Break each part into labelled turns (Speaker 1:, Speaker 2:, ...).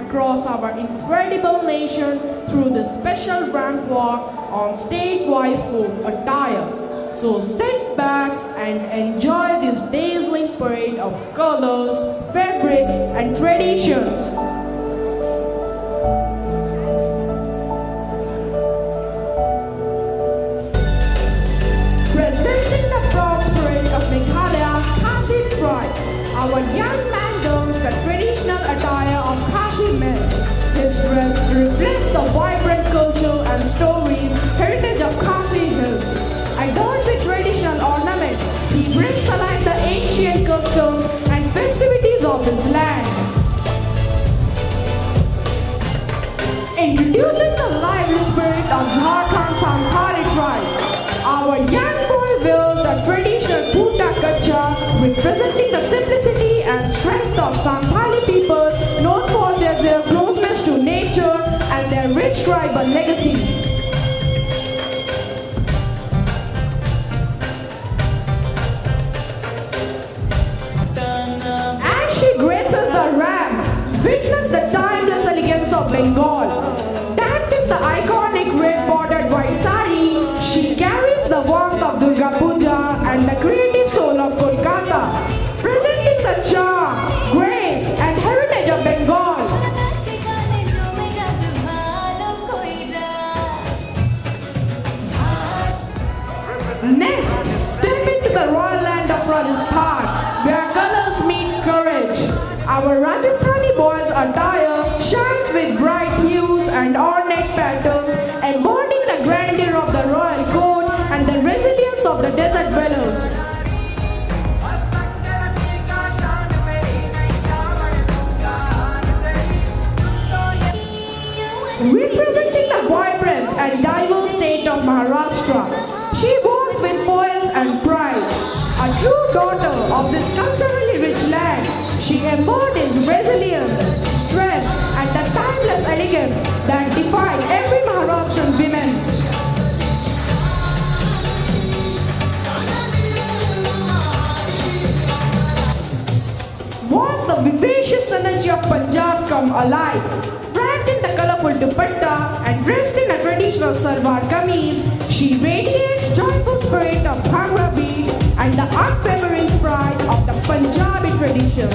Speaker 1: across our incredible nation through the special rank walk on state-wise folk attire. So sit back and enjoy this dazzling parade of colors, fabrics, and traditions. Presenting the bronze parade of Meghalaya's Khashi tribe, our young man dons the traditional attire of Khashi men. His dress reflects the vibrant culture and stories, heritage of Khashi Hills. Adorned with traditional ornaments, he brings alive the ancient customs and festivities of his land. Introducing the lively spirit of Jharkhand Santhali tribe, our young boy wears the traditional Bhuta Kacha, representing the simplicity and strength of Santhali people, known for their closeness to nature and their rich tribal legacy. Witness the timeless elegance of Bengal. Tagged in the iconic red-bordered white sari, she carries the warmth of Durga Puja and the creative soul of Kolkata, presenting the charm, grace, and heritage of Bengal. Next, step into the royal land of Rajasthan, where colors meet courage. Our Rajasthani boys' attire shines with bright hues and ornate patterns, embodying the grandeur of the royal court and the resilience of the desert dwellers. Representing the vibrant and diverse state of Maharashtra, she walks with poise and pride. A true daughter of this culturally rich land, she embodies resilience, strength, and the timeless elegance that define every Maharashtrian woman. Watch the vivacious energy of Punjab come alive. Wrapped in the colorful dupatta and dressed in a traditional salwar kameez, she radiates joyful spirit of Bhangra beat and the unwavering pride of the Punjabi traditions.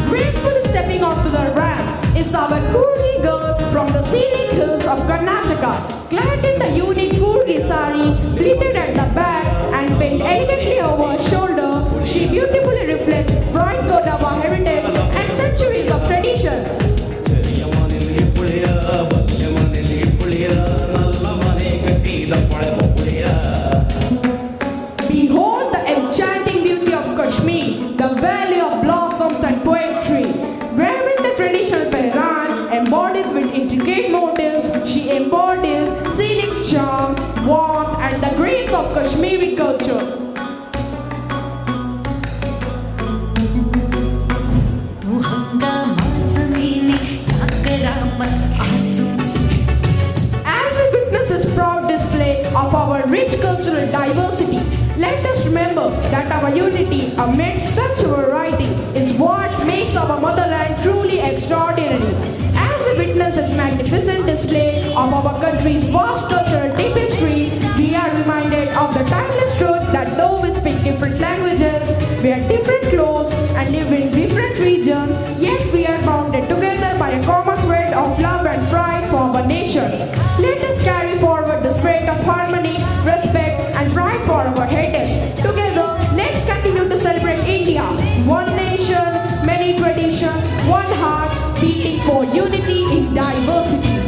Speaker 1: Gracefully stepping onto the ramp is our Kurgi girl from the scenic hills of Karnataka, clad in the unique Kurgi sari, pleated at the back and pinned elegantly over her shoulder. She beautifully reflects bright Godava heritage and centuries of tradition. Behold the enchanting beauty of Kashmir, the valley of blossoms and poetry. Wearing the traditional pehran, embodied with intricate motifs, she embodies scenic charm, warmth, and the grace of Kashmiri culture. As we witness this proud display of our rich cultural diversity, let us remember that our unity amidst such variety is what makes our motherland truly extraordinary. As we witness its magnificent display of our country's vast cultural tapestry, we are reminded of the timeless truth that though we speak different languages, wear different clothes, and live in different regions, yet we are bounded together by a common thread of love and pride for our nation. Let us carry forward the spirit of harmony, respect, and pride for our heritage. Together, let's continue to celebrate India. One nation, many traditions, one heart, beating for unity in diversity.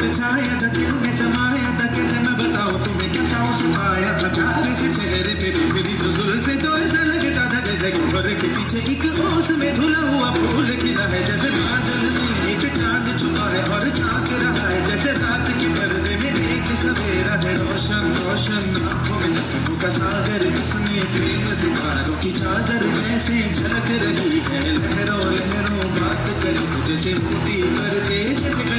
Speaker 2: पे छाया था, दिल में समाया था, कैसे मैं बताऊं तुम्हें कैसा सुनाया था। प्यार से चेहरे पे मेरी जो जुल्फे तो ऐसा लगता था जैसे गोबर के पीछे एक ओस में धुला हुआ फूल खिला है। जैसे बादल में एक चांद छुपा है और झांक रहा है, जैसे रात के पर्दे में एक सवेरा है। रोशन रोशन आंखों में सपनों का सागर, जिसमें प्रेम सितारों की चादर जैसे झलक रही है। लहरों लहरों बात करे जैसे मोती पर से, जैसे